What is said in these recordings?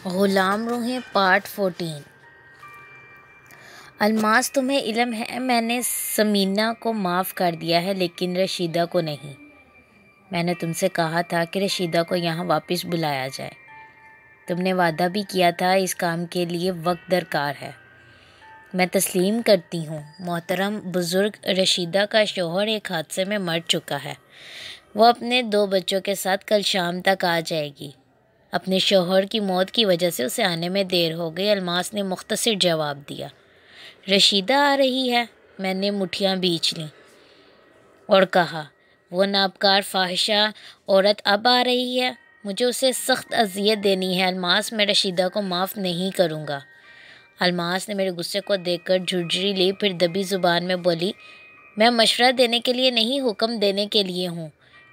غلام روحیں پارٹ 14۔ الماس، تمہیں علم ہے میں نے ثمینہ کو معاف کر دیا ہے لیکن رشیدہ کو نہیں۔ میں نے تم سے کہا تھا کہ رشیدہ کو یہاں واپس بلایا جائے۔ تم نے وعدہ بھی کیا تھا، اس کام کے لیے وقت درکار ہے۔ میں تسلیم کرتی ہوں محترم بزرگ، رشیدہ کا شوہر ایک حادثے میں مر چکا ہے۔ وہ اپنے 2 بچوں کے ساتھ کل شام تک آ جائے گی۔ اپنے شوہر کی موت کی وجہ سے اسے آنے میں دیر ہو گئی، الماس نے مختصر جواب دیا۔ رشیدہ آ رہی ہے؟ میں نے مٹھیاں بیچ لیں اور کہا، وہ نابکار فاحشہ عورت اب آ رہی ہے؟ مجھے اسے سخت اذیت دینی ہے الماس، میں رشیدہ کو معاف نہیں کروں گا۔ الماس نے میرے غصے کو دیکھ کر جھرجھری لی، پھر دبی زبان میں بولی، میں مشورہ دینے کے لیے نہیں، حکم دینے کے لیے ہوں۔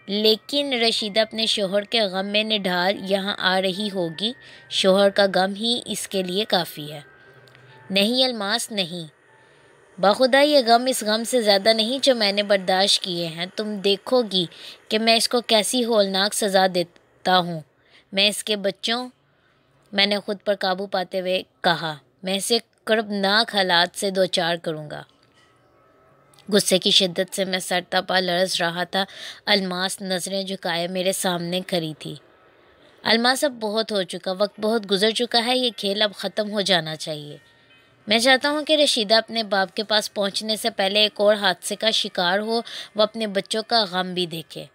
لیکن رشیدہ اپنے شوہر کے غم میں نڈھال یہاں آ رہی ہوگی، شوہر کا غم ہی اس کے لیے کافی ہے۔ نہیں الماس، نہیں، بخدا یہ غم اس غم سے زیادہ نہیں جو میں نے برداشت کیے ہیں۔ تم دیکھو گی کہ میں اس کو کیسی ہولناک سزا دیتا ہوں۔ میں اس کے بچوں، میں نے خود پر قابو پاتے ہوئے کہا، میں اسے کربناک حالات سے دوچار کروں گا۔ غصے کی شدت سے میں سر تا پا لرز رہا تھا۔ الماس نظریں جھکائے میرے سامنے کھڑی تھی۔ الماس، اب بہت ہو چکا، وقت بہت گزر چکا ہے، یہ کھیل اب ختم ہو جانا چاہیے۔ میں چاہتا ہوں کہ رشیدہ اپنے باپ کے پاس پہنچنے سے پہلے ایک اور حادثے کا شکار ہو، وہ اپنے بچوں کا غم بھی دیکھے۔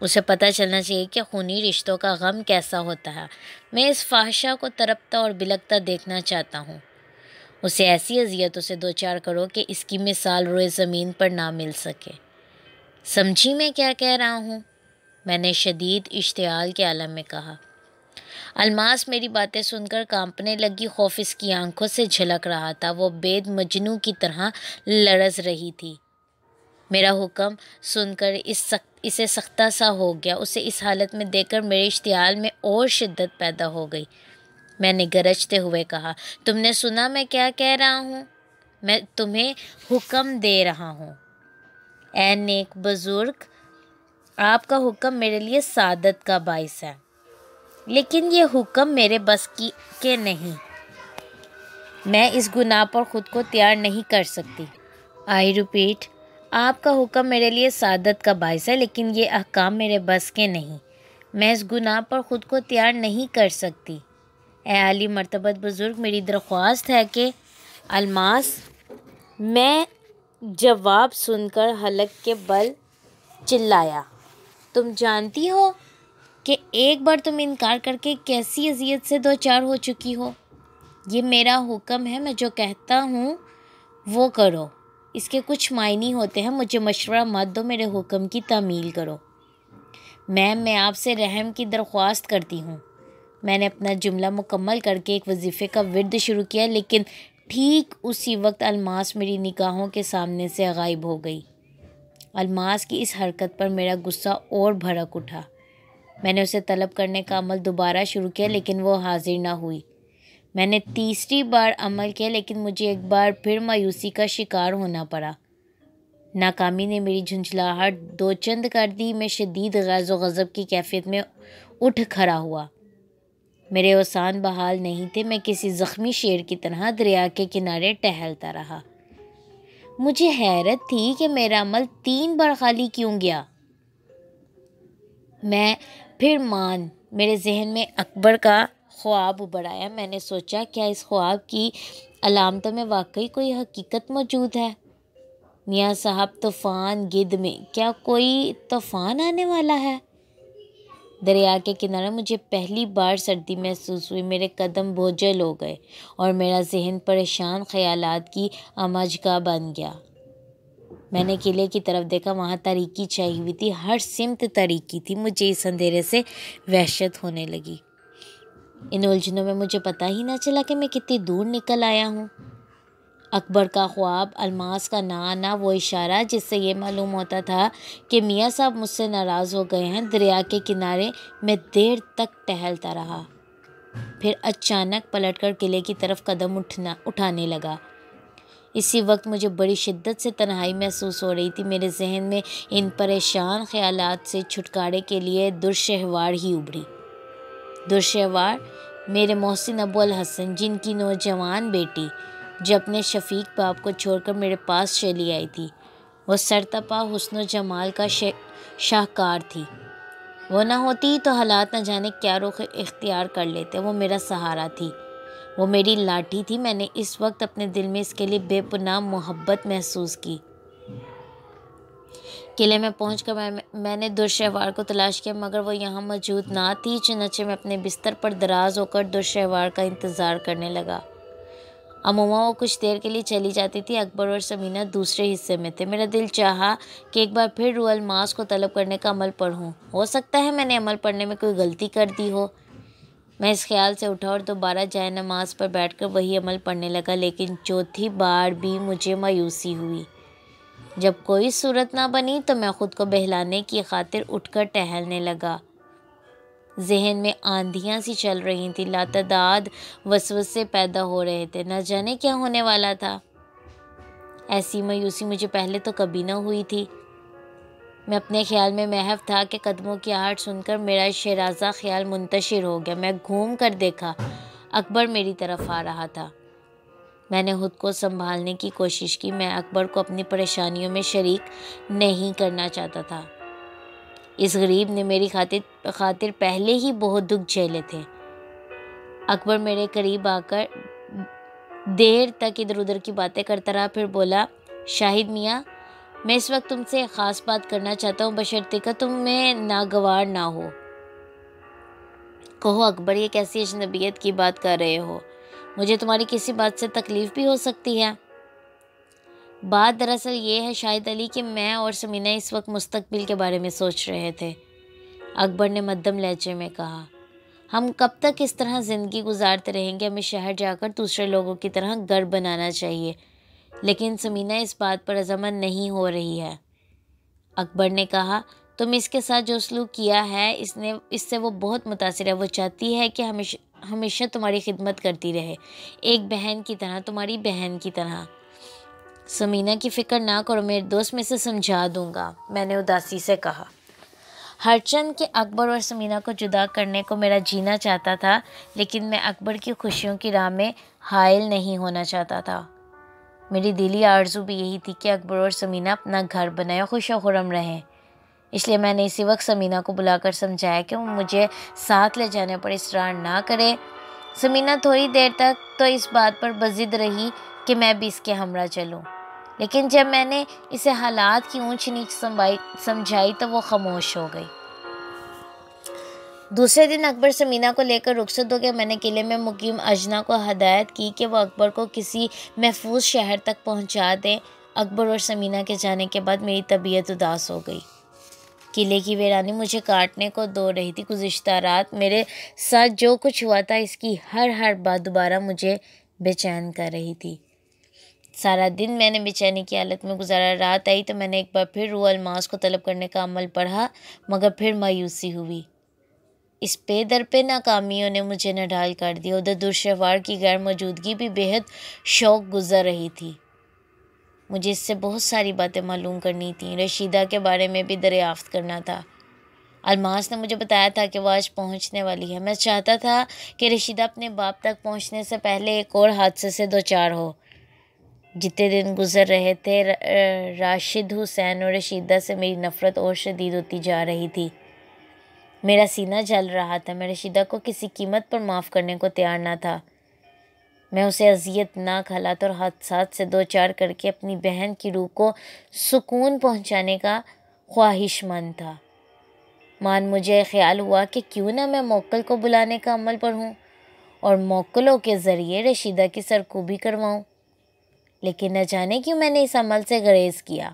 اسے پتہ چلنا چاہیے کہ خونی رشتوں کا غم کیسا ہوتا ہے۔ میں اس فاحشہ کو تڑپتا اور بلکتا دیکھنا چاہتا ہوں۔ اسے ایسی اذیتوں سے دوچار کرو کہ اس کی مثال روئے زمین پر نہ مل سکے۔ سمجھی میں کیا کہہ رہا ہوں؟ میں نے شدید اشتعال کے عالم میں کہا۔ الماس میری باتیں سن کر کانپنے لگی، خوف اس کی آنکھوں سے جھلک رہا تھا، وہ بید مجنوں کی طرح لرز رہی تھی۔ میرا حکم سن کر اسے سختہ سا ہو گیا۔ اسے اس حالت میں دیکھ کر میرے اشتعال میں اور شدت پیدا ہو گئی۔ میں نے گرجتے ہوئے کہا، تم نے سنا میں کیا کہہ رہا ہوں؟ میں تمہیں حکم دے رہا ہوں۔ اے نیک بزرگ، آپ کا حکم میرے لیے سعادت کا باعث ہے، لیکن یہ حکم میرے بس کے نہیں۔ میں اس گناہ پر خود کو تیار نہیں کر سکتی۔ آئی ریپیٹ، آپ کا حکم میرے لیے سعادت کا باعث ہے، لیکن یہ احکام میرے بس کے نہیں۔ میں اس گناہ پر خود کو تیار نہیں کر سکتی۔ اے عالی مرتبت بزرگ، میری درخواست ہے کہ الماس، میں جواب سن کر حلق کے بل چلایا، تم جانتی ہو کہ ایک بار تم انکار کر کے کیسی اذیت سے دوچار ہو چکی ہو؟ یہ میرا حکم ہے، میں جو کہتا ہوں وہ کرو۔ اس کے کچھ معنی ہوتے ہیں، مجھے مشورہ مت دو، میرے حکم کی تعمیل کرو۔ میں آپ سے رحم کی درخواست کرتی ہوں۔ میں نے اپنا جملہ مکمل کر کے ایک وظیفے کا ورد شروع کیا، لیکن ٹھیک اسی وقت الماس میری نگاہوں کے سامنے سے غائب ہو گئی۔ الماس کی اس حرکت پر میرا غصہ اور بھڑک اٹھا۔ میں نے اسے طلب کرنے کا عمل دوبارہ شروع کیا، لیکن وہ حاضر نہ ہوئی۔ میں نے تیسری بار عمل کیا، لیکن مجھے ایک بار پھر مایوسی کا شکار ہونا پڑا۔ ناکامی نے میری جھنجھلاہٹ دوچند کر دی۔ میں شدید غیظ و غضب کی کیفیت میں اٹھ کھڑا ہوا۔ میرے اوسان بحال نہیں تھے، میں کسی زخمی شیر کی طرح دریا کے کنارے ٹہلتا رہا۔ مجھے حیرت تھی کہ میرا عمل 3 بار خالی کیوں گیا۔ میں پھر میرے ذہن میں اکبر کا خواب ابھر آیا۔ میں نے سوچا، کیا اس خواب کی علامتوں میں واقعی کوئی حقیقت موجود ہے؟ میاں صاحب، طوفان گدھ میں کیا کوئی طوفان آنے والا ہے؟ دریا کے کنارے مجھے پہلی بار سردی محسوس ہوئی، میرے قدم بوجھل ہو گئے اور میرا ذہن پریشان خیالات کی اماجگاہ بن گیا۔ میں نے قلعے کی طرف دیکھا، وہاں تاریکی چھائی ہوئی تھی، ہر سمت تاریکی تھی۔ مجھے اس اندھیرے سے وحشت ہونے لگی۔ ان الجھنوں میں مجھے پتہ ہی نہ چلا کہ میں کتنی دور نکل آیا ہوں۔ اکبر کا خواب، الماس کا نہ آنا، وہ اشارہ جس سے یہ معلوم ہوتا تھا کہ میاں صاحب مجھ سے ناراض ہو گئے ہیں۔ دریا کے کنارے میں دیر تک ٹہلتا رہا، پھر اچانک پلٹ کر قلعے کی طرف قدم اٹھانے لگا۔ اسی وقت مجھے بڑی شدت سے تنہائی محسوس ہو رہی تھی۔ میرے ذہن میں ان پریشان خیالات سے چھٹکارے کے لیے درشہوار ہی ابھری۔ درشہوار میرے محسن ابو الحسن، جن کی نوجوان بیٹی جو اپنے شفیق باپ کو چھوڑ کر میرے پاس چلی آئی تھی، وہ سرتپا حسن و جمال کا شاہکار تھی۔ وہ نہ ہوتی تو حالات نہ جانے کیا رخ اختیار کر لیتے۔ وہ میرا سہارا تھی، وہ میری لاٹھی تھی۔ میں نے اس وقت اپنے دل میں اس کے لیے بے پناہ محبت محسوس کی۔ قلعے میں پہنچ کر میں نے درشہوار کو تلاش کیا، مگر وہ یہاں موجود نہ تھی۔ چنانچہ میں اپنے بستر پر دراز ہو کر درشہوار کا انتظار کرنے لگا۔ عموماً وہ کچھ دیر کے لیے چلی جاتی تھی۔ اکبر اور ثمینہ دوسرے حصے میں تھے۔ میرا دل چاہا کہ ایک بار پھر روح الماس کو طلب کرنے کا عمل پڑھوں۔ ہو سکتا ہے میں نے عمل پڑھنے میں کوئی غلطی کر دی ہو۔ میں اس خیال سے اٹھا اور دوبارہ جائے نماز پر بیٹھ کر وہی عمل پڑھنے لگا، لیکن چوتھی بار بھی مجھے مایوسی ہوئی۔ جب کوئی صورت نہ بنی تو میں خود کو بہلانے کی خاطر اٹھ کر ٹہلنے لگا۔ ذہن میں آندھیاں سی چل رہی تھیں، لاتعداد وسوسے پیدا ہو رہے تھے، نہ جانے کیا ہونے والا تھا۔ ایسی مایوسی مجھے پہلے تو کبھی نہ ہوئی تھی۔ میں اپنے خیال میں محو تھا کہ قدموں کی آہٹ سن کر میرا شیرازہ خیال منتشر ہو گیا۔ میں گھوم کر دیکھا، اکبر میری طرف آ رہا تھا۔ میں نے خود کو سنبھالنے کی کوشش کی۔ میں اکبر کو اپنی پریشانیوں میں شریک نہیں کرنا چاہتا تھا۔ اس غریب نے میری خاطر پہلے ہی بہت دکھ جھیلے تھے۔ اکبر میرے قریب آ کر دیر تک ادھر ادھر کی باتیں کرتا رہا، پھر بولا، شاہد میاں، میں اس وقت تم سے ایک خاص بات کرنا چاہتا ہوں، بشرطیکہ کہ تم میں ناگوار نہ ہو۔ کہو اکبر، یہ کیسی اجنبیت کی بات کر رہے ہو؟ مجھے تمہاری کسی بات سے تکلیف بھی ہو سکتی ہے۔ بات دراصل یہ ہے شاہد علی کہ میں اور ثمینہ اس وقت مستقبل کے بارے میں سوچ رہے تھے۔ اکبر نے مدھم لہجے میں کہا، ہم کب تک اس طرح زندگی گزارتے رہیں گے؟ ہمیں شہر جا کر دوسرے لوگوں کی طرح گھر بنانا چاہیے۔ لیکن ثمینہ اس بات پر رضامند نہیں ہو رہی ہے۔ اکبر نے کہا، تم اس کے ساتھ جو سلوک کیا ہے اس سے وہ بہت متاثر ہے۔ وہ چاہتی ہے کہ ہمیشہ تمہاری خدمت کرتی رہے، ایک بہن کی طرح، تمہاری بہن کی طرح۔ ثمینہ کی فکر نہ کرو، میرے دوست میں سے سمجھا دوں گا، میں نے اداسی سے کہا۔ ہرچند کہ اکبر اور ثمینہ کو جدا کرنے کو میرا جینا چاہتا تھا، لیکن میں اکبر کی خوشیوں کی راہ میں حائل نہیں ہونا چاہتا تھا۔ میری دلی آرزو بھی یہی تھی کہ اکبر اور ثمینہ اپنا گھر بنائیں، خوش و خرم رہیں۔ اس لیے میں نے اسی وقت ثمینہ کو بلا کر سمجھایا کہ وہ مجھے ساتھ لے جانے پر اصرار نہ کرے۔ ثمینہ تھوڑی دیر تک تو اس بات پر بضد رہی کہ میں بھی اس کے ہمراہ چلوں، لیکن جب میں نے اسے حالات کی اونچ نیچ سمجھائی تو وہ خاموش ہو گئی۔ دوسرے دن اکبر ثمینہ کو لے کر رخصت ہو گیا۔ میں نے قلعے میں مقیم اجنا کو ہدایت کی کہ وہ اکبر کو کسی محفوظ شہر تک پہنچا دیں۔ اکبر اور ثمینہ کے جانے کے بعد میری طبیعت اداس ہو گئی۔ قلعے کی ویرانی مجھے کاٹنے کو دو رہی تھی۔ گزشتہ رات میرے ساتھ جو کچھ ہوا تھا، اس کی ہر بات دوبارہ مجھے بے چین کر رہی تھی۔ سارا دن میں نے بے چینی کی حالت میں گزارا۔ رات آئی تو میں نے ایک بار پھر روح الماس کو طلب کرنے کا عمل پڑھا، مگر پھر مایوسی ہوئی۔ اس پے در پہ ناکامیوں نے مجھے نڈھال کر دیا۔ ادھر درشہوار کی غیر موجودگی بھی بے حد شوق گزر رہی تھی۔ مجھے اس سے بہت ساری باتیں معلوم کرنی تھیں۔ رشیدہ کے بارے میں بھی دریافت کرنا تھا۔ الماس نے مجھے بتایا تھا کہ وہ آج پہنچنے والی ہے۔ میں چاہتا تھا کہ رشیدہ اپنے باپ تک پہنچنے سے پہلے ایک اور حادثے سے دوچار ہو۔ جتنے دن گزر رہے تھے، راشد حسین اور رشیدہ سے میری نفرت اور شدید ہوتی جا رہی تھی۔ میرا سینہ جل رہا تھا۔ میں رشیدہ کو کسی قیمت پر معاف کرنے کو تیار نہ تھا۔ میں اسے اذیت ناک حالات اور حادثات سے دوچار کر کے اپنی بہن کی روح کو سکون پہنچانے کا خواہش مند تھا۔ مجھے خیال ہوا کہ کیوں نہ میں موکل کو بلانے کا عمل پڑھوں اور موکلوں کے ذریعے رشیدہ کی سرکوبی کرواؤں، لیکن نہ جانے کیوں میں نے اس عمل سے گریز کیا۔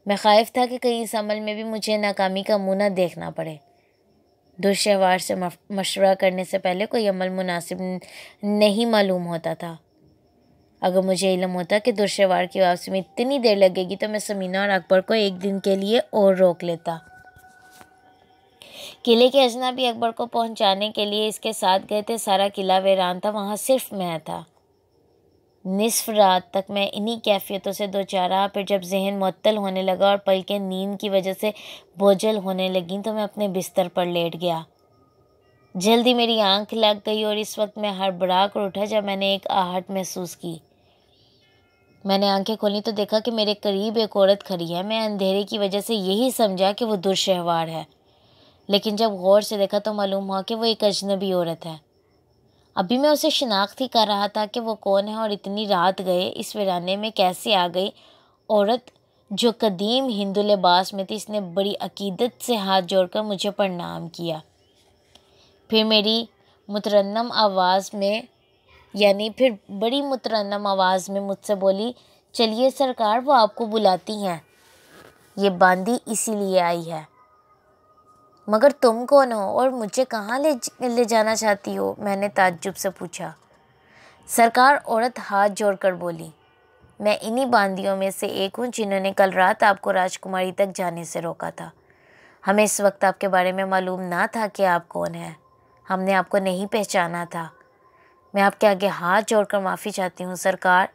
میں خائف تھا کہ کہیں اس عمل میں بھی مجھے ناکامی کا منہ نہ دیکھنا پڑے۔ درشہوار سے مشورہ کرنے سے پہلے کوئی عمل مناسب نہیں معلوم ہوتا تھا۔ اگر مجھے علم ہوتا کہ درشہوار کی واپسی میں اتنی دیر لگے گی تو میں ثمینہ اور اکبر کو ایک دن کے لیے اور روک لیتا۔ قلعے کے اجنا بھی اکبر کو پہنچانے کے لیے اس کے ساتھ گئے تھے۔ سارا قلعہ ویران تھا، وہاں صرف میں تھا۔ نصف رات تک میں انہی کیفیتوں سے دوچار رہا۔ پھر جب ذہن معطل ہونے لگا اور پلکیں نیند کی وجہ سے بوجھل ہونے لگیں تو میں اپنے بستر پر لیٹ گیا۔ جلدی میری آنکھ لگ گئی اور اس وقت میں ہڑبڑا کر اٹھا جب میں نے ایک آہٹ محسوس کی۔ میں نے آنکھیں کھولی تو دیکھا کہ میرے قریب ایک عورت کھڑی ہے۔ میں اندھیرے کی وجہ سے یہی سمجھا کہ وہ درشہوار ہے، لیکن جب غور سے دیکھا تو معلوم ہوا کہ وہ ایک اجنبی عورت ہے۔ ابھی میں اسے شناخت ہی کر رہا تھا کہ وہ کون ہے اور اتنی رات گئے اس ویرانے میں کیسے آ گئی۔ عورت جو قدیم ہندو لباس میں تھی، اس نے بڑی عقیدت سے ہاتھ جوڑ کر مجھے پرنام کیا، پھر بڑی مترنم آواز میں مجھ سے بولی، چلیے سرکار، وہ آپ کو بلاتی ہیں، یہ باندی اسی لیے آئی ہے۔ مگر تم کون ہو اور مجھے کہاں لے جانا چاہتی ہو؟ میں نے تعجب سے پوچھا۔ سرکار، عورت ہاتھ جوڑ کر بولی، میں انہی باندیوں میں سے ایک ہوں جنہوں نے کل رات آپ کو راجکماری تک جانے سے روکا تھا۔ ہمیں اس وقت آپ کے بارے میں معلوم نہ تھا کہ آپ کون ہیں، ہم نے آپ کو نہیں پہچانا تھا۔ میں آپ کے آگے ہاتھ جوڑ کر معافی چاہتی ہوں سرکار۔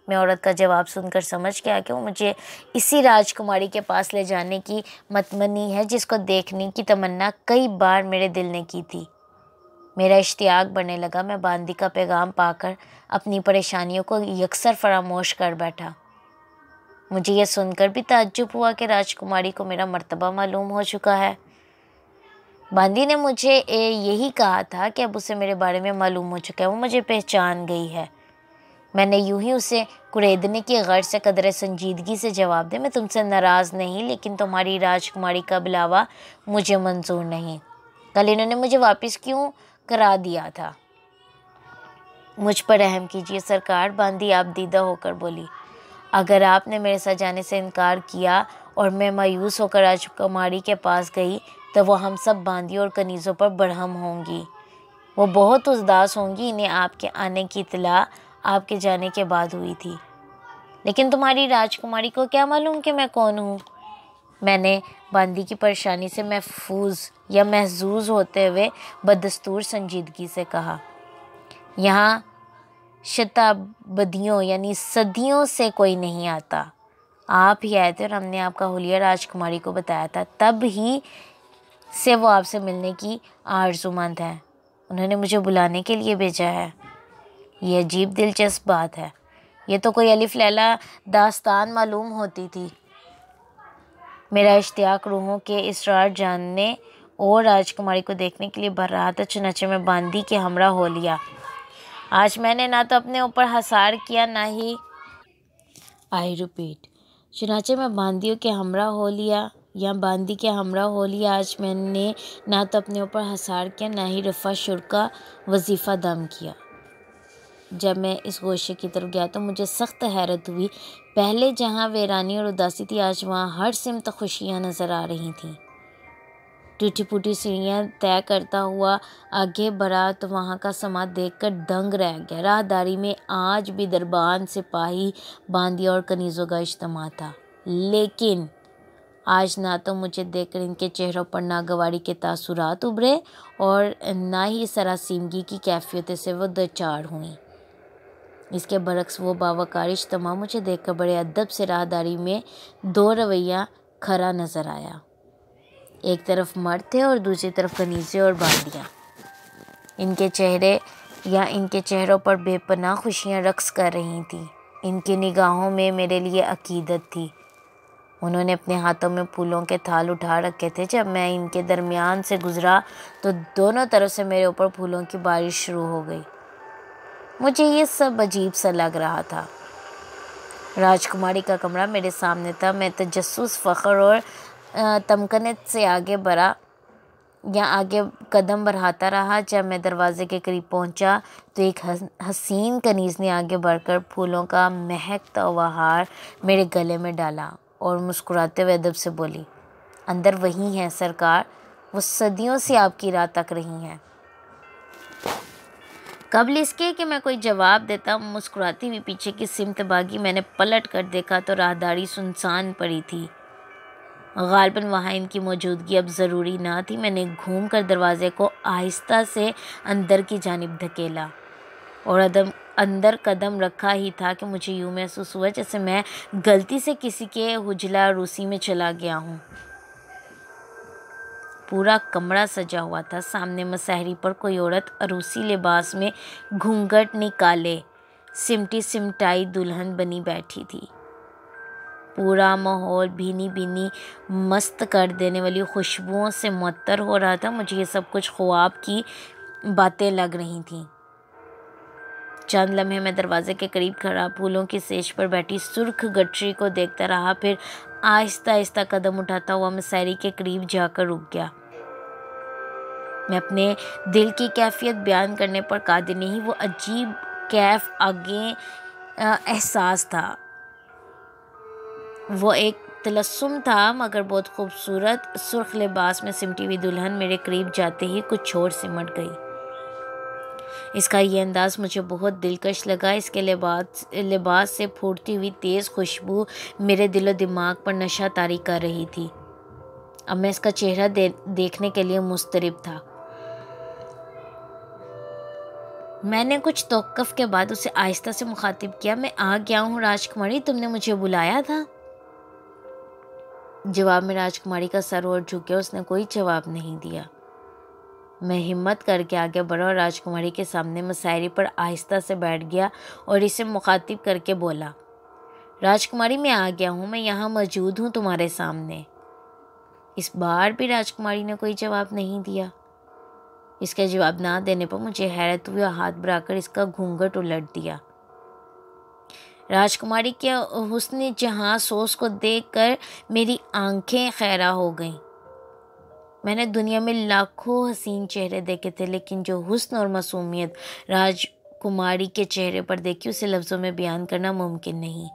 میں عورت کا جواب سن کر سمجھ گیا کہ وہ مجھے اسی راجکماری کے پاس لے جانے کی متمنی ہے جس کو دیکھنے کی تمنا کئی بار میرے دل نے کی تھی۔ میرا اشتیاق بڑھنے لگا۔ میں باندی کا پیغام پا کر اپنی پریشانیوں کو یکسر فراموش کر بیٹھا۔ مجھے یہ سن کر بھی تعجب ہوا کہ راجکماری کو میرا مرتبہ معلوم ہو چکا ہے۔ باندی نے مجھے یہی کہا تھا کہ اب اسے میرے بارے میں معلوم ہو چکا ہے، وہ مجھے پہچان گئی ہے۔ میں نے یوں ہی اسے کریدنے کی غرض سے قدرے سنجیدگی سے جواب دیا، میں تم سے ناراض نہیں، لیکن تمہاری راجکماری کا بلاوا مجھے منظور نہیں۔ کل انہوں نے مجھے واپس کیوں کرا دیا تھا؟ مجھ پر رحم کیجیے سرکار، باندی آپ دیدہ ہو کر بولی۔ اگر آپ نے میرے ساتھ جانے سے انکار کیا اور میں مایوس ہو کر راجکماری کے پاس گئی تو وہ ہم سب باندیوں اور کنیزوں پر برہم ہوں گی۔ وہ بہت اداس ہوں گی۔ انہیں آپ کے آنے کی اطلاع آپ کے جانے کے بعد ہوئی تھی، لیکن تمہاری راجکماری کو کیا معلوم کہ میں کون ہوں؟ میں نے باندی کی پریشانی سے محظوظ ہوتے ہوئے بدستور سنجیدگی سے کہا، یہاں شتابدیوں یعنی صدیوں سے کوئی نہیں آتا، آپ ہی آئے تھے اور ہم نے آپ کا حلیہ راجکماری کو بتایا تھا، تب ہی سے وہ آپ سے ملنے کی آرزومند ہے، انہوں نے مجھے بلانے کے لیے بھیجا ہے۔ یہ عجیب دلچسپ بات ہے، یہ تو کوئی الف لیلا داستان معلوم ہوتی تھی۔ میرا اشتیاق روحوں کے اسرار جاننے اور راجکماری کو دیکھنے کے لیے بڑھ رہا تھا، چنانچہ میں باندی کے ہمراہ ہو لیا۔ آج میں نے نہ تو اپنے اوپر حصار کیا نہ ہی چنانچہ میں باندی کے ہمراہ ہو لیا۔ آج میں نے نہ تو اپنے اوپر حصار کیا نہ ہی رفع شر کا وظیفہ دم کیا۔ جب میں اس گوشے کی طرف گیا تو مجھے سخت حیرت ہوئی، پہلے جہاں ویرانی اور اداسی تھی، آج وہاں ہر سمت خوشیاں نظر آ رہی تھیں۔ ٹوٹی پھوٹی سیڑھیاں طے کرتا ہوا آگے بڑھا تو وہاں کا سماں دیکھ کر دنگ رہ گیا۔ راہداری میں آج بھی دربان، سپاہی، باندیوں اور کنیزوں کا اجتماع تھا، لیکن آج نہ تو مجھے دیکھ کر ان کے چہروں پر ناگواری کے تاثرات ابھرے اور نہ ہی سراسیمگی کی کیفیت سے وہ دوچار ہوئیں۔ اس کے برعکس وہ باوقار اجتماع مجھے دیکھ کر بڑے ادب سے راہداری میں دو رویہ کھڑا نظر آیا۔ ایک طرف مرد تھے اور دوسری طرف کنیزیں اور باندیاں۔ ان کے چہروں پر بے پناہ خوشیاں رقص کر رہی تھیں۔ ان کی نگاہوں میں میرے لیے عقیدت تھی۔ انہوں نے اپنے ہاتھوں میں پھولوں کے تھال اٹھا رکھے تھے۔ جب میں ان کے درمیان سے گزرا تو دونوں طرف سے میرے اوپر پھولوں کی بارش شروع ہو گئی۔ مجھے یہ سب عجیب سا لگ رہا تھا۔ راجکماری کا کمرہ میرے سامنے تھا۔ میں تجسس، فخر اور تمکنت سے آگے قدم بڑھاتا رہا۔ جب میں دروازے کے قریب پہنچا تو ایک حسین کنیز نے آگے بڑھ کر پھولوں کا مہکتا ہوا ہار میرے گلے میں ڈالا اور مسکراتے ہوئے ادب سے بولی، اندر وہی ہیں سرکار، وہ صدیوں سے آپ کی راہ تک رہی ہیں۔ قبل اس کے کہ میں کوئی جواب دیتا، مسکراتی ہوئی پیچھے کی سمت بھاگی۔ میں نے پلٹ کر دیکھا تو راہداری سنسان پڑی تھی، غالباً وہاں ان کی موجودگی اب ضروری نہ تھی۔ میں نے گھوم کر دروازے کو آہستہ سے اندر کی جانب دھکیلا اور اندر قدم رکھا ہی تھا کہ مجھے یوں محسوس ہوا جیسے میں غلطی سے کسی کے حجلہ روسی میں چلا گیا ہوں۔ پورا کمرہ سجا ہوا تھا۔ سامنے مسحری پر کوئی عورت عروسی لباس میں گھونگھٹ نکالے سمٹی سمٹائی دلہن بنی بیٹھی تھی۔ پورا ماحول بھینی بھینی مست کر دینے والی خوشبوؤں سے معطر ہو رہا تھا۔ مجھے یہ سب کچھ خواب کی باتیں لگ رہی تھیں۔ چند لمحے میں دروازے کے قریب کھڑا پھولوں کی سیج پر بیٹھی سرخ گٹری کو دیکھتا رہا، پھر آہستہ آہستہ قدم اٹھاتا ہوا مسحری کے قریب جا کر رک گیا۔ میں اپنے دل کی کیفیت بیان کرنے پر قادر نہیں۔ وہ عجیب کیف آگے احساس تھا۔ وہ ایک طلسم تھا مگر بہت خوبصورت۔ سرخ لباس میں سمٹی ہوئی دلہن میرے قریب جاتے ہی کچھ اور سمٹ گئی۔ اس کا یہ انداز مجھے بہت دلکش لگا۔ اس کے لباس سے پھوٹتی ہوئی تیز خوشبو میرے دل و دماغ پر نشہ طاری کر رہی تھی۔ اب میں اس کا چہرہ دیکھنے کے لیے مضطرب تھا۔ میں نے کچھ توقف کے بعد اسے آہستہ سے مخاطب کیا، میں آ گیا ہوں راجکماری، تم نے مجھے بلایا تھا؟ جواب میں راجکماری کا سر اور جھک گیا۔ اس نے کوئی جواب نہیں دیا۔ میں ہمت کر کے آگے بڑھا اور راجکماری کے سامنے مسحری پر آہستہ سے بیٹھ گیا اور اسے مخاطب کر کے بولا، راجکماری میں آ گیا ہوں، میں یہاں موجود ہوں تمہارے سامنے۔ اس بار بھی راجکماری نے کوئی جواب نہیں دیا۔ اس کے جواب نہ دینے پر مجھے حیرت ہوئی اور ہاتھ بڑھا کر اس کا گھونگھٹ الٹ دیا۔ راجکماری کے حسن جہاں سوز کو دیکھ کر میری آنکھیں خیرہ ہو گئیں۔ میں نے دنیا میں لاکھوں حسین چہرے دیکھے تھے، لیکن جو حسن اور معصومیت راجکماری کے چہرے پر دیکھی اسے لفظوں میں بیان کرنا ممکن نہیں۔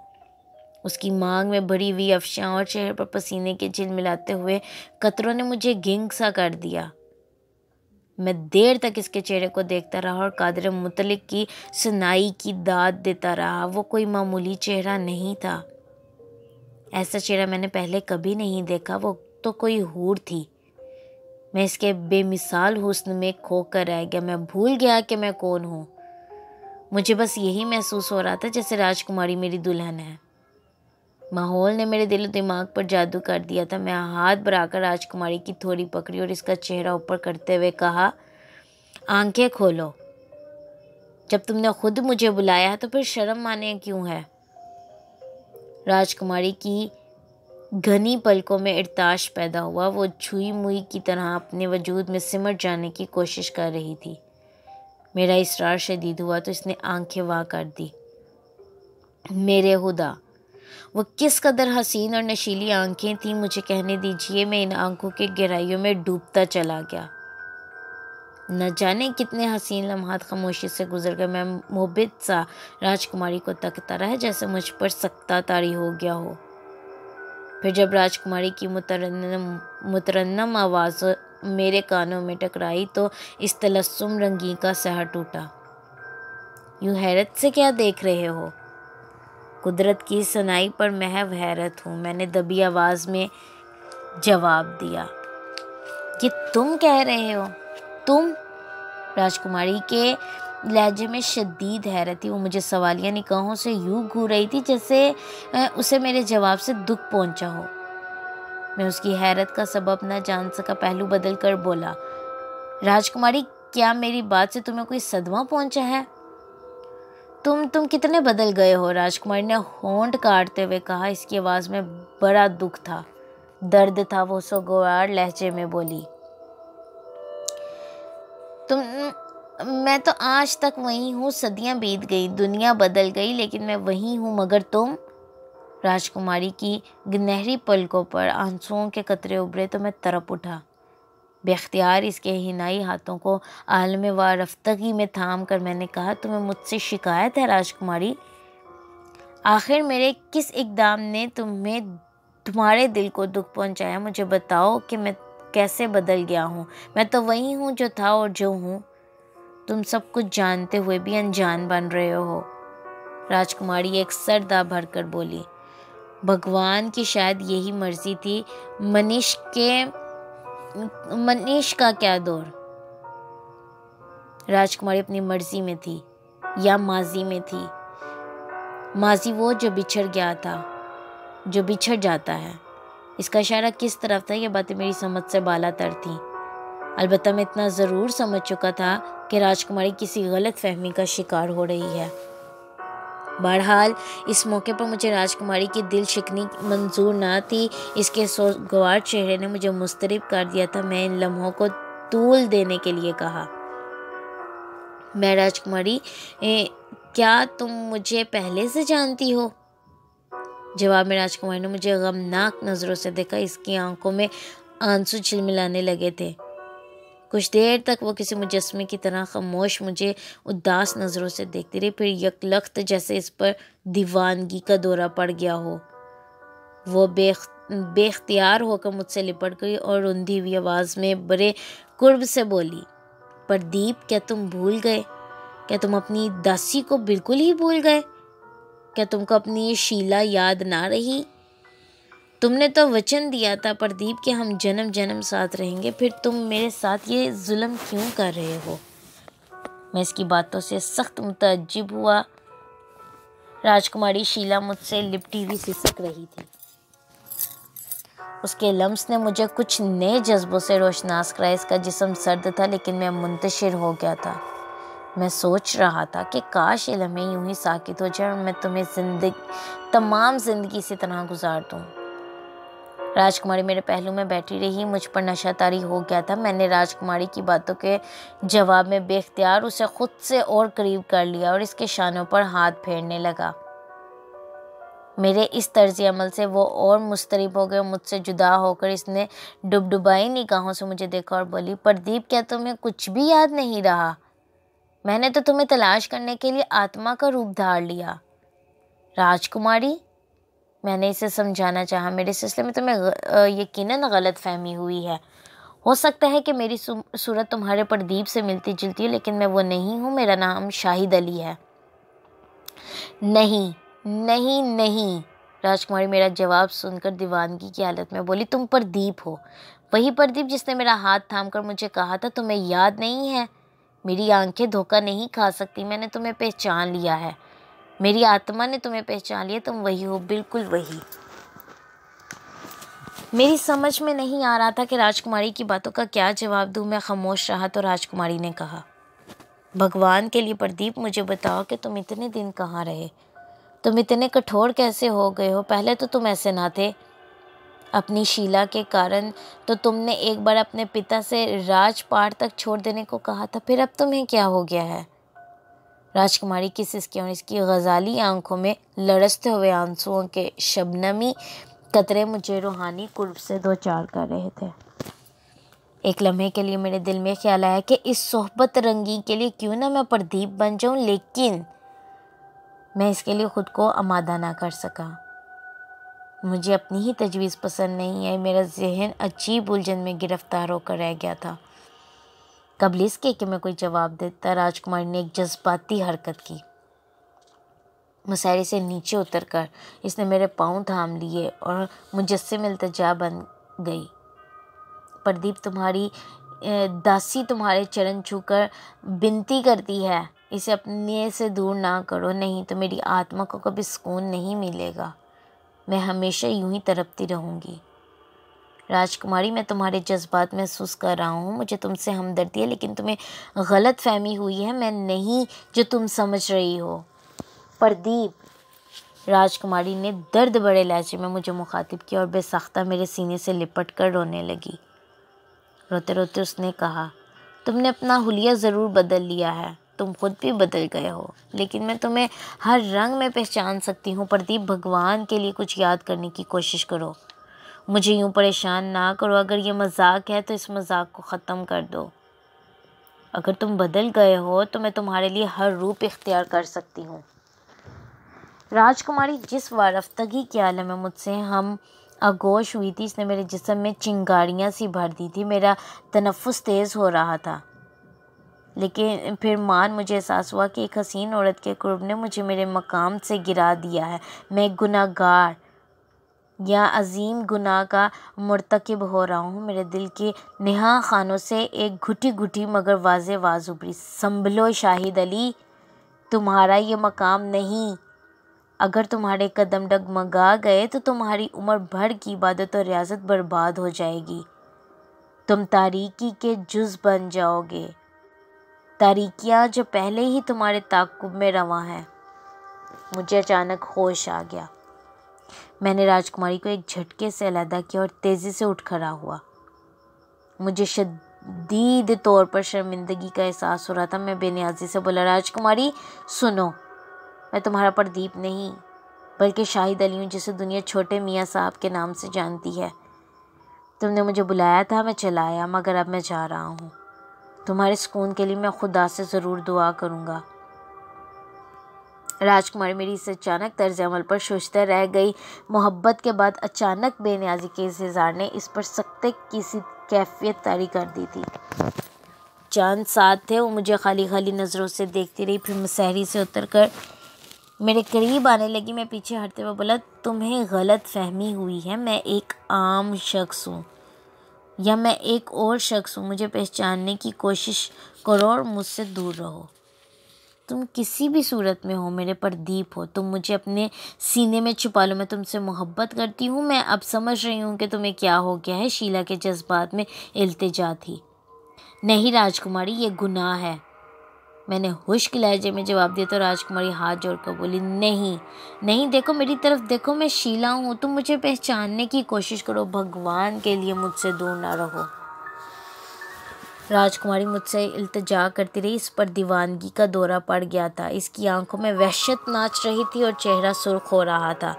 اس کی مانگ میں بڑھی ہوئی افشاں اور چہرے پر پسینے کے جھلملاتے ہوئے قطروں نے مجھے گنگ سا کر دیا۔ میں دیر تک اس کے چہرے کو دیکھتا رہا اور قادر مطلق کی ثنائی کی داد دیتا رہا۔ وہ کوئی معمولی چہرہ نہیں تھا۔ ایسا چہرہ میں نے پہلے کبھی نہیں دیکھا۔ وہ تو کوئی حور تھی۔ میں اس کے بے مثال حسن میں کھو کر رہ گیا۔ میں بھول گیا کہ میں کون ہوں۔ مجھے بس یہی محسوس ہو رہا تھا جیسے راجکماری میری دلہن ہے۔ ماحول نے میرے دل و دماغ پر جادو کر دیا تھا۔ میں ہاتھ بڑھا کر راجکماری کی تھوڑی پکڑی اور اس کا چہرہ اوپر کرتے ہوئے کہا، آنکھیں کھولو۔ جب تم نے خود مجھے بلایا ہے تو پھر شرم مانے کیوں ہے؟ راجکماری کی گھنی پلکوں میں ارتعاش پیدا ہوا۔ وہ چھوئی موئی کی طرح اپنے وجود میں سمٹ جانے کی کوشش کر رہی تھی۔ میرا اصرار شدید ہوا تو اس نے آنکھیں وا کر دی۔ میرے خدا، وہ کس قدر حسین اور نشیلی آنکھیں تھیں! مجھے کہنے دیجیے، میں ان آنکھوں کی گہرائیوں میں ڈوبتا چلا گیا۔ نہ جانے کتنے حسین لمحات خاموشی سے گزر گئے۔ میں محبت سا راجکماری کو تکتا رہا جیسے مجھ پر سکتہ طاری ہو گیا ہو۔ پھر جب راجکماری کی مترنم آواز میرے کانوں میں ٹکرائی تو اس طلسم رنگی کا سحر ٹوٹا۔ یوں حیرت سے کیا دیکھ رہے ہو؟ قدرت کی صنائی پر محو حیرت ہوں، میں نے دبی آواز میں جواب دیا۔ یہ تم کہہ رہے ہو؟ تم؟ راجکماری کے لہجے میں شدید حیرت تھی۔ وہ مجھے سوالیہ نگاہوں سے یوں گھور رہی تھی جیسے اسے میرے جواب سے دکھ پہنچا ہو۔ میں اس کی حیرت کا سبب نہ جان سکا، پہلو بدل کر بولا، راجکماری کیا میری بات سے تمہیں کوئی صدمہ پہنچا ہے؟ تم کتنے بدل گئے ہو؟ راجکماری نے ہونٹ کاٹتے ہوئے کہا۔ اس کی آواز میں بڑا دکھ تھا، درد تھا۔ وہ سوگوار لہجے میں بولی، میں تو آج تک وہی ہوں، صدیاں بیت گئی، دنیا بدل گئی، لیکن میں وہی ہوں، مگر تم؟ راجکماری کی گنہری پلکوں پر آنسوؤں کے قطرے ابھرے تو میں تڑپ اٹھا۔ بے اختیار اس کے حنائی ہاتھوں کو عالم وارفتگی میں تھام کر میں نے کہا، تمہیں مجھ سے شکایت ہے راجکماری؟ آخر میرے کس اقدام نے تمہارے دل کو دکھ پہنچایا؟ مجھے بتاؤ کہ میں کیسے بدل گیا ہوں؟ میں تو وہی ہوں جو تھا اور جو ہوں۔ تم سب کچھ جانتے ہوئے بھی انجان بن رہے ہو۔ راجکماری ایک سر دہ بھر کر بولی، بھگوان کی شاید یہی مرضی تھی۔ منیش کا کیا دور؟ راجکماری اپنی مرضی میں تھی یا ماضی میں تھی؟ ماضی وہ جو بچھڑ گیا تھا، جو بچھڑ جاتا ہے۔ اس کا اشارہ کس طرف تھا؟ یہ باتیں میری سمجھ سے بالا تر تھیں۔ البتہ میں اتنا ضرور سمجھ چکا تھا کہ راجکماری کسی غلط فہمی کا شکار ہو رہی ہے۔ بہرحال اس موقع پر مجھے راجکماری کی دل شکنی منظور نہ تھی، اس کے سوگوار چہرے نے مجھے مضطرب کر دیا تھا۔ میں ان لمحوں کو طول دینے کے لیے کہا، میں راجکماری، کیا تم مجھے پہلے سے جانتی ہو؟ جواب میں راجکماری نے مجھے غمناک نظروں سے دیکھا، اس کی آنکھوں میں آنسو جھلملانے لگے تھے۔ کچھ دیر تک وہ کسی مجسمے کی طرح خاموش مجھے اداس نظروں سے دیکھتی رہی، پھر یکلخت جیسے اس پر دیوانگی کا دورہ پڑ گیا ہو، وہ بے اختیار ہو کر مجھ سے لپٹ گئی اور روندھی ہوئی آواز میں بڑے قرب سے بولی، پردیپ، کیا تم بھول گئے؟ کیا تم اپنی داسی کو بالکل ہی بھول گئے؟ کیا تم کو اپنی شیلا یاد نہ رہی؟ تم نے تو وچن دیا تھا پردیپ کہ ہم جنم جنم ساتھ رہیں گے، پھر تم میرے ساتھ یہ ظلم کیوں کر رہے ہو؟ میں اس کی باتوں سے سخت متعجب ہوا۔ راجکماری شیلا مجھ سے لپٹی ہوئی سسک رہی تھی۔ اس کے لمس نے مجھے کچھ نئے جذبوں سے روشناس کرایا۔ اس کا جسم سرد تھا لیکن میں منتشر ہو گیا تھا۔ میں سوچ رہا تھا کہ کاش یہ لمحے یوں ہی ساکت ہو جائے اور میں تمہیں تمام زندگی اسی طرح گزار دوں۔ راجکماری میرے پہلو میں بیٹھی رہی، مجھ پر نشہ طاری ہو گیا تھا۔ میں نے راجکماری کی باتوں کے جواب میں بے اختیار اسے خود سے اور قریب کر لیا اور اس کے شانوں پر ہاتھ پھیرنے لگا۔ میرے اس طرز عمل سے وہ اور مضطرب ہو گئے۔ مجھ سے جدا ہو کر اس نے ڈبڈبائی نگاہوں سے مجھے دیکھا اور بولی، پردیپ، کیا تمہیں کچھ بھی یاد نہیں رہا؟ میں نے تو تمہیں تلاش کرنے کے لیے آتما کا روپ دھار لیا۔ راجکماری، میں نے اسے سمجھانا چاہا، میرے سلسلے میں تمہیں یقیناً غلط فہمی ہوئی ہے۔ ہو سکتا ہے کہ میری صورت تمہارے پردیپ سے ملتی جلتی ہے، لیکن میں وہ نہیں ہوں۔ میرا نام شاہد علی ہے۔ نہیں نہیں نہیں، راجکماری میرا جواب سن کر دیوانگی کی حالت میں بولی، تم پردیپ ہو، وہی پردیپ جس نے میرا ہاتھ تھام کر مجھے کہا تھا تمہیں یاد نہیں ہے؟ میری آنکھیں دھوکہ نہیں کھا سکتی، میں نے تمہیں پہچان لیا ہے، میری آتما نے تمہیں پہچان لیا، تم وہی ہو، بالکل وہی۔ میری سمجھ میں نہیں آ رہا تھا کہ راجکماری کی باتوں کا کیا جواب دوں۔ میں خاموش رہا تو راجکماری نے کہا، بھگوان کے لیے پردیپ، مجھے بتاؤ کہ تم اتنے دن کہاں رہے؟ تم اتنے کٹھور کیسے ہو گئے ہو؟ پہلے تو تم ایسے نہ تھے۔ اپنی شیلا کے کارن تو تم نے ایک بار اپنے پتا سے راج پاٹ تک چھوڑ دینے کو کہا تھا، پھر اب تمہیں کیا ہو گیا ہے؟ راجکماری کی سسکیوں اور اس کی غزالی آنکھوں میں لرزتے ہوئے آنسوؤں کے شبنمی قطرے مجھے روحانی قرب سے دوچار کر رہے تھے۔ ایک لمحے کے لیے میرے دل میں خیال آیا کہ اس صحبت رنگی کے لیے کیوں نہ میں پردیپ بن جاؤں، لیکن میں اس کے لیے خود کو آمادہ نہ کر سکا۔ مجھے اپنی ہی تجویز پسند نہیں آئی، میرا ذہن عجیب الجھن میں گرفتار ہو کر رہ گیا تھا۔ قبل اس کے کہ میں کوئی جواب دیتا، راجکماری نے ایک جذباتی حرکت کی۔ مسیرے سے نیچے اتر کر اس نے میرے پاؤں تھام لیے اور مجسم التجا بن گئی۔ پردیپ، تمہاری داسی تمہارے چرن چھو کر بنتی کرتی ہے، اسے اپنے سے دور نہ کرو، نہیں تو میری آتما کو کبھی سکون نہیں ملے گا، میں ہمیشہ یوں ہی تڑپتی رہوں گی۔ راجکماری، میں تمہارے جذبات محسوس کر رہا ہوں، مجھے تم سے ہمدردی ہے، لیکن تمہیں غلط فہمی ہوئی ہے، میں نہیں جو تم سمجھ رہی ہو۔ پردیپ، راجکماری نے درد بھرے لہجے میں مجھے مخاطب کیا اور بے ساختہ میرے سینے سے لپٹ کر رونے لگی۔ روتے روتے اس نے کہا، تم نے اپنا حلیہ ضرور بدل لیا ہے، تم خود بھی بدل گئے ہو، لیکن میں تمہیں ہر رنگ میں پہچان سکتی ہوں۔ پردیپ، بھگوان کے لیے کچھ یاد کرنے کی کوشش کرو، مجھے یوں پریشان نہ کرو، اگر یہ مذاق ہے تو اس مذاق کو ختم کر دو۔ اگر تم بدل گئے ہو تو میں تمہارے لیے ہر روپ اختیار کر سکتی ہوں۔ راجکماری جس وارفتگی کے عالم میں مجھ سے ہم آغوش ہوئی تھی، اس نے میرے جسم میں چنگاریاں سی بھر دی تھی، میرا تنفس تیز ہو رہا تھا، لیکن پھر مجھے احساس ہوا کہ ایک حسین عورت کے قرب نے مجھے میرے مقام سے گرا دیا ہے، میں ایک گناہ گار یا عظیم گناہ کا مرتکب ہو رہا ہوں۔ میرے دل کے نہاں خانوں سے ایک گھٹی گھٹی مگر واضح آواز ابھری، سنبھلو شاہد علی، تمہارا یہ مقام نہیں، اگر تمہارے قدم ڈگمگا گئے تو تمہاری عمر بھر کی عبادت اور ریاضت برباد ہو جائے گی۔ تم تاریکی کے جز بن جاؤ گے، تاریکیاں جو پہلے ہی تمہارے تعاقب میں رواں ہیں۔ مجھے اچانک ہوش آ گیا۔ میں نے راجکماری کو ایک جھٹکے سے علیحدہ کیا اور تیزی سے اٹھ کھڑا ہوا۔ مجھے شدید طور پر شرمندگی کا احساس ہو رہا تھا۔ میں بے نیازی سے بولا، راجکماری سنو، میں تمہارا پردیپ نہیں بلکہ شاہد علی ہوں، جسے دنیا چھوٹے میاں صاحب کے نام سے جانتی ہے۔ تم نے مجھے بلایا تھا، میں چلا آیا، مگر اب میں جا رہا ہوں۔ تمہارے سکون کے لیے میں خدا سے ضرور دعا کروں گا۔ راجکماری میری اس اچانک طرز عمل پر ششدر رہ گئی۔ محبت کے بعد اچانک بے نیازی کے اس اظہار نے اس پر سکتے کی سی کیفیت طاری کر دی تھی۔ چاند ساتھ تھے، وہ مجھے خالی خالی نظروں سے دیکھتی رہی، پھر مسہری سے اتر کر میرے قریب آنے لگی۔ میں پیچھے ہٹتے ہوئے بولا، تمہیں غلط فہمی ہوئی ہے، میں ایک عام شخص ہوں یا میں ایک اور شخص ہوں۔ مجھے پہچاننے کی کوشش کرو اور مجھ سے دور رہو۔ تم کسی بھی صورت میں ہو میرے پردیپ ہو، تم مجھے اپنے سینے میں چھپا لو، میں تم سے محبت کرتی ہوں۔ میں اب سمجھ رہی ہوں کہ تمہیں کیا ہو گیا ہے۔ شیلا کے جذبات میں التجا تھی۔ نہیں راجکماری، یہ گناہ ہے، میں نے خشک لہجے میں جواب دیا تو راجکماری ہاتھ جوڑ کر بولی، نہیں، دیکھو میری طرف دیکھو، میں شیلا ہوں، تم مجھے پہچاننے کی کوشش کرو، بھگوان کے لیے مجھ سے دور نہ رہو۔ راجکماری مجھ سے التجا کرتی رہی۔ اس پر دیوانگی کا دورہ پڑ گیا تھا۔ اس کی آنکھوں میں وحشت ناچ رہی تھی اور چہرہ سرخ ہو رہا تھا۔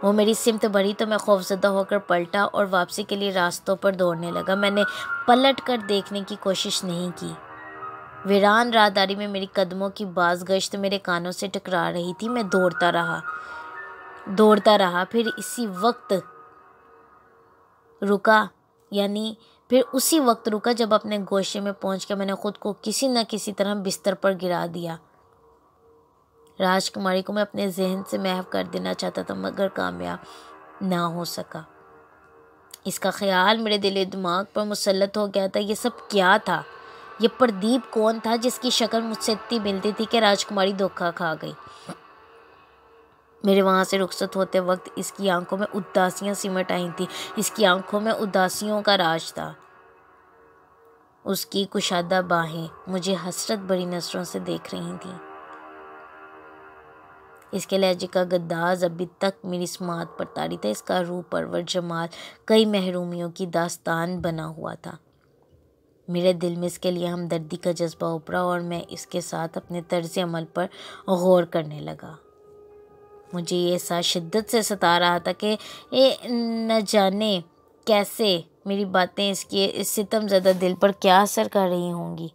وہ میری سمت بڑھی تو میں خوفزدہ ہو کر پلٹا اور واپسی کے لیے راستوں پر دوڑنے لگا۔ میں نے پلٹ کر دیکھنے کی کوشش نہیں کی۔ ویران راہداری میں میری قدموں کی باز گشت میرے کانوں سے ٹکرا رہی تھی۔ میں دوڑتا رہا، پھر اسی وقت رکا جب اپنے گوشے میں پہنچ کے میں نے خود کو کسی نہ کسی طرح بستر پر گرا دیا۔ راجکماری کو میں اپنے ذہن سے محو کر دینا چاہتا تھا مگر کامیاب نہ ہو سکا۔ اس کا خیال میرے دل و دماغ پر مسلط ہو گیا تھا۔ یہ سب کیا تھا؟ یہ پردیپ کون تھا جس کی شکل مجھ سے اتنی ملتی تھی کہ راجکماری دھوکا کھا گئی؟ میرے وہاں سے رخصت ہوتے وقت اس کی آنکھوں میں اداسیاں سمٹ آئی تھیں۔ اس کی آنکھوں میں اداسیوں کا راج تھا۔ اس کی کشادہ باہیں مجھے حسرت بھری نظروں سے دیکھ رہی تھیں۔ اس کے لہجے کا گداز ابھی تک میری سماعت پر طاری تھا۔ اس کا روح پرور جمال کئی محرومیوں کی داستان بنا ہوا تھا۔ میرے دل میں اس کے لیے ہمدردی کا جذبہ ابھرا اور میں اس کے ساتھ اپنے طرز عمل پر غور کرنے لگا۔ مجھے یہ احساس شدت سے ستا رہا تھا کہ نہ جانے کیسے میری باتیں اس کے اس ستم زدہ دل پر کیا اثر کر رہی ہوں گی۔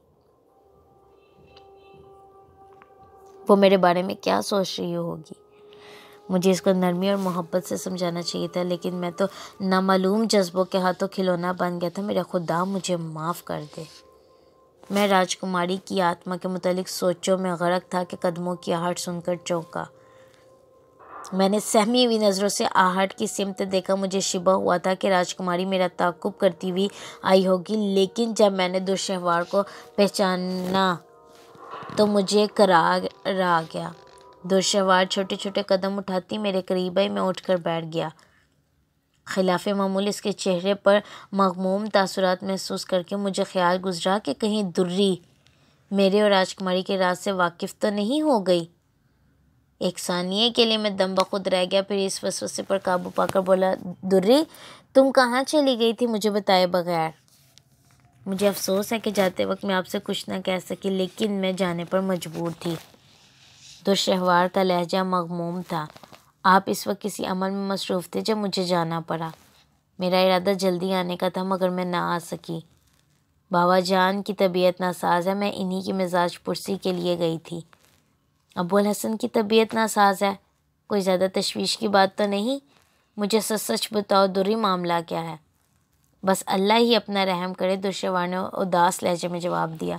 وہ میرے بارے میں کیا سوچ رہی ہوگی۔ مجھے اس کو نرمی اور محبت سے سمجھانا چاہیے تھا، لیکن میں تو نامعلوم جذبوں کے ہاتھوں کھلونا بن گیا تھا۔ میرے خدا مجھے معاف کر دے۔ میں راجکماری کی آتما کے متعلق سوچوں میں غرق تھا کہ قدموں کی آہٹ سن کر چونکا۔ میں نے سہمی ہوئی نظروں سے آہٹ کی سمت دیکھا۔ مجھے شبہ ہوا تھا کہ راجکماری میرا تعاقب کرتی ہوئی آئی ہوگی، لیکن جب میں نے دشوار کو پہچانا تو مجھے قرار آ گیا۔ دشوار چھوٹے چھوٹے قدم اٹھاتی میرے قریب آئی۔ میں اٹھ کر بیٹھ گیا۔ خلاف معمول اس کے چہرے پر مغموم تاثرات محسوس کر کے مجھے خیال گزرا کہ کہیں دری میرے اور راجکماری کے راز سے واقف تو نہیں ہو گئی۔ ایک ثانیے کے لیے میں دم بخود رہ گیا، پھر اس وسوسے پر قابو پا کر بولا، دری تم کہاں چلی گئی تھی مجھے بتائے بغیر؟ مجھے افسوس ہے کہ جاتے وقت میں آپ سے کچھ نہ کہہ سکی، لیکن میں جانے پر مجبور تھی۔ دشوار کا لہجہ مغموم تھا۔ آپ اس وقت کسی عمل میں مصروف تھے جب مجھے جانا پڑا۔ میرا ارادہ جلدی آنے کا تھا مگر میں نہ آ سکی۔ بابا جان کی طبیعت ناساز ہے، میں انہی کی مزاج پرسی کے لیے گئی تھی۔ ابو الحسن کی طبیعت ناساز ہے، کوئی زیادہ تشویش کی بات تو نہیں؟ مجھے سچ سچ بتاؤ دری، معاملہ کیا ہے؟ بس اللہ ہی اپنا رحم کرے، دشوار نے اداس لہجے میں جواب دیا۔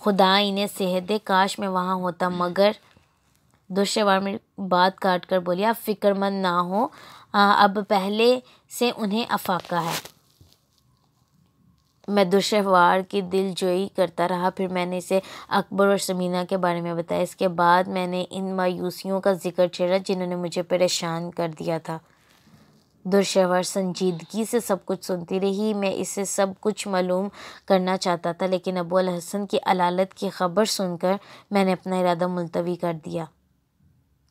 خدا انہیں صحت دے، کاش میں وہاں ہوتا مگر۔ دشوار میں بات کاٹ کر بولی، آپ فکر مند نہ ہو، اب پہلے سے انہیں افاقہ ہے۔ میں دشوار کی دل جوئی کرتا رہا، پھر میں نے اسے اکبر اور ثمینہ کے بارے میں بتایا۔ اس کے بعد میں نے ان مایوسیوں کا ذکر چھیڑا جنہوں نے مجھے پریشان کر دیا تھا۔ درشہور سنجیدگی سے سب کچھ سنتی رہی۔ میں اسے سب کچھ معلوم کرنا چاہتا تھا، لیکن ابو الحسن کی علالت کی خبر سن کر میں نے اپنا ارادہ ملتوی کر دیا۔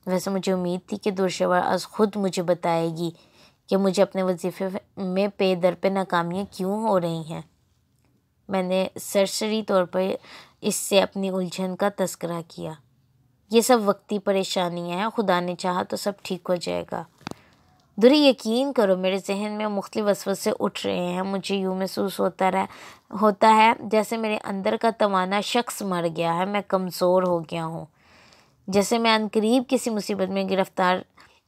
ویسے مجھے امید تھی کہ درشہور از خود مجھے بتائے گی کہ مجھے اپنے وظیفے میں پے در پہ ناکامیاں کیوں ہو رہی ہیں۔ میں نے سرسری طور پر اس سے اپنی الجھن کا تذکرہ کیا۔ یہ سب وقتی پریشانیاں ہیں، خدا نے چاہا تو سب ٹھیک ہو جائے گا۔ دوری یقین کرو، میرے ذہن میں مختلف وسوسے اٹھ رہے ہیں۔ مجھے یوں محسوس ہوتا ہے جیسے میرے اندر کا توانا شخص مر گیا ہے، میں کمزور ہو گیا ہوں، جیسے میں عنقریب کسی مصیبت میں گرفتار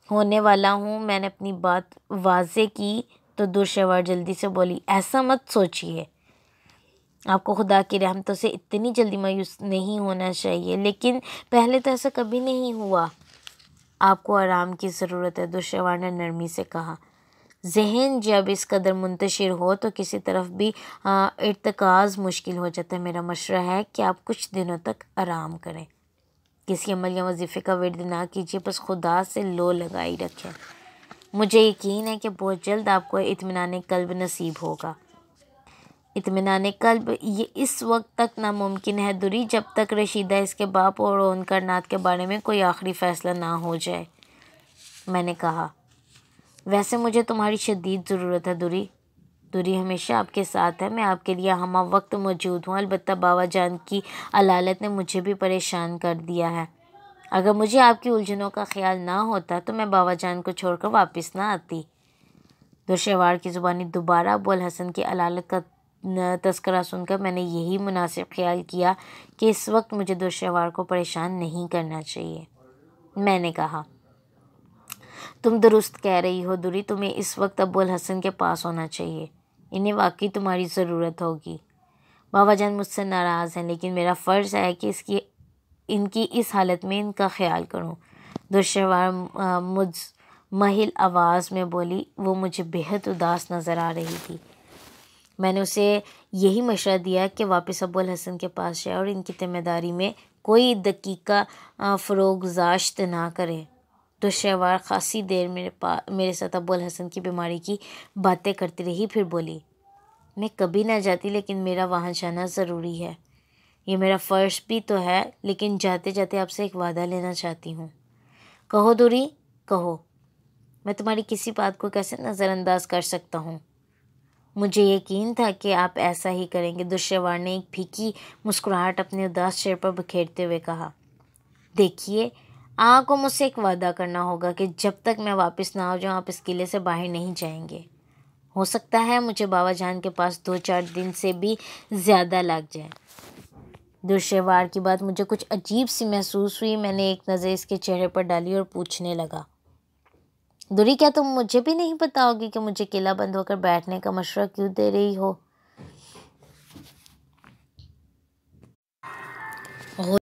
ہونے والا ہوں۔ میں نے اپنی بات واضح کی تو درشہور جلدی سے بولی، ایسا مت سوچیے، آپ کو خدا کی رحمتوں سے اتنی جلدی مایوس نہیں ہونا چاہیے، لیکن پہلے تو ایسا کبھی نہیں ہوا۔ آپ کو آرام کی ضرورت ہے، درشہور نے نرمی سے کہا۔ ذہن جب اس قدر منتشر ہو تو کسی طرف بھی ارتکاز مشکل ہو جاتا ہے۔ میرا مشورہ ہے کہ آپ کچھ دنوں تک آرام کریں، کسی عمل یا وظیفے کا ورد نہ کیجیے، بس خدا سے لو لگائی رکھیں۔ مجھے یقین ہے کہ بہت جلد آپ کو اطمینان قلب نصیب ہوگا۔ اطمینان قلب یہ اس وقت تک ناممکن ہے دوری، جب تک رشیدہ، اس کے باپ اور ان کرنات کے بارے میں کوئی آخری فیصلہ نہ ہو جائے۔ میں نے کہا، ویسے مجھے تمہاری شدید ضرورت ہے دوری۔ دوری ہمیشہ آپ کے ساتھ ہے، میں آپ کے لیے ہمہ وقت موجود ہوں، البتہ باوا جان کی علالت نے مجھے بھی پریشان کر دیا ہے۔ اگر مجھے آپ کی الجھنوں کا خیال نہ ہوتا تو میں باوا جان کو چھوڑ کر واپس نہ آتی۔ درشہور کی زبانی دوبارہ ابو الحسن کی علالت کا تذکرہ سن کر میں نے یہی مناسب خیال کیا کہ اس وقت مجھے درشہور کو پریشان نہیں کرنا چاہیے۔ میں نے کہا، تم درست کہہ رہی ہو دوری، تمہیں اس وقت ابو الحسن کے پاس ہونا چاہیے، انہیں واقعی تمہاری ضرورت ہوگی۔ باوا جان مجھ سے ناراض ہیں، لیکن میرا فرض ہے کہ ان کی اس حالت میں ان کا خیال کروں۔ درشہور مضمحل آواز میں بولی، وہ مجھے بےحد اداس نظر آ رہی تھی۔ میں نے اسے یہی مشورہ دیا کہ واپس ابو الحسن کے پاس جائے اور ان کی ذمہ داری میں کوئی دقیقہ فروگزاشت نہ کرے۔ درشہور خاصی دیر میرے ساتھ ابو الحسن کی بیماری کی باتیں کرتی رہی، پھر بولی، میں کبھی نہ جاتی، لیکن میرا وہاں جانا ضروری ہے۔ یہ میرا فرض بھی تو ہے، لیکن جاتے جاتے آپ سے ایک وعدہ لینا چاہتی ہوں۔ کہو دوری، کہو، میں تمہاری کسی بات کو کیسے نظر انداز کر سکتا ہوں؟ مجھے یقین تھا کہ آپ ایسا ہی کریں گے۔ درشہور نے ایک پھیکی مسکراہٹ اپنے اداس چہرے پر بکھیرتے ہوئے کہا، دیکھیے، آپ کو مجھ سے ایک وعدہ کرنا ہوگا کہ جب تک میں واپس نہ آ جاؤں آپ اس قلعے سے باہر نہیں جائیں گے۔ ہو سکتا ہے مجھے باوا جان کے پاس 2-4 دن سے بھی زیادہ لگ جائے۔ درشہور کی بات مجھے کچھ عجیب سی محسوس ہوئی۔ میں نے ایک نظر اس کے چہرے پر ڈالی اور پوچھنے لگا، دوری، کیا تم مجھے بھی نہیں بتاؤ گی کہ مجھے قلعہ بند ہو کر بیٹھنے کا مشورہ کیوں دے رہی ہو؟